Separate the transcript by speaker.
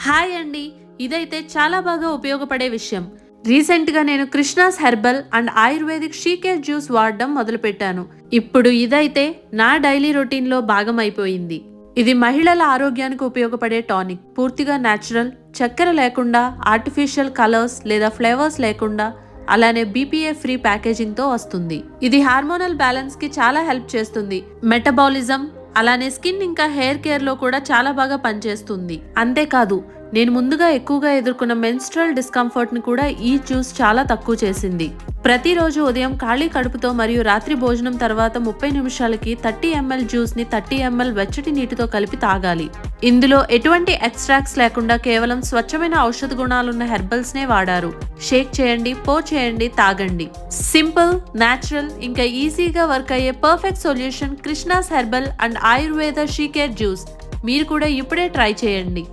Speaker 1: Hi అండి, ఇదైతే చాలా బాగా ఉపయోగపడే విషయం. రీసెంట్గా నేను Krishna's herbal and ayurvedic SheCare juice వాడడం మొదలుపెట్టాను. ఇప్పుడు ఇదైతే నా డైలీ రొటీన్లో భాగం అయిపోయింది. ఇది మహిళల ఆరోగ్యానికి ఉపయోగపడే టానిక్. పూర్తిగా న్యాచురల్, చక్కెర లేకుండా, ఆర్టిఫిషియల్ కలర్స్ లేదా ఫ్లేవర్స్ లేకుండా, అలానే బీపీఏ ఫ్రీ ప్యాకేజింగ్తో వస్తుంది. ఇది హార్మోనల్ బ్యాలెన్స్ కి చాలా హెల్ప్ చేస్తుంది. మెటబాలిజం, అలానే స్కిన్ ఇంకా హెయిర్ కేర్ లో కూడా చాలా బాగా పనిచేస్తుంది. అంతేకాదు, నేను ముందుగా ఎక్కువగా ఎదుర్కొన్న మెన్స్ట్రల్ డిస్కంఫర్ట్ ని కూడా ఈ జ్యూస్ చాలా తక్కువ చేసింది. ప్రతిరోజు ఉదయం ఖాళీ కడుపుతో మరియు రాత్రి భోజనం తర్వాత 30 నిమిషాలకి 30 ml జ్యూస్ ని 30 ml వెచ్చటి నీటితో కలిపి తాగాలి. ఇందులో ఎటువంటి ఎక్స్ట్రాక్ట్స్ లేకుండా కేవలం స్వచ్ఛమైన ఔషధ గుణాలున్న హెర్బల్స్ నే వాడారు. షేక్ చేయండి, పోర్ చేయండి, తాగండి. సింపుల్, న్యాచురల్, ఇంకా ఈజీగా వర్క్ అయ్యే perfect solution Krishna's herbal and ayurveda SheCare juice. మీరు కూడా ఇప్పుడే ట్రై చేయండి.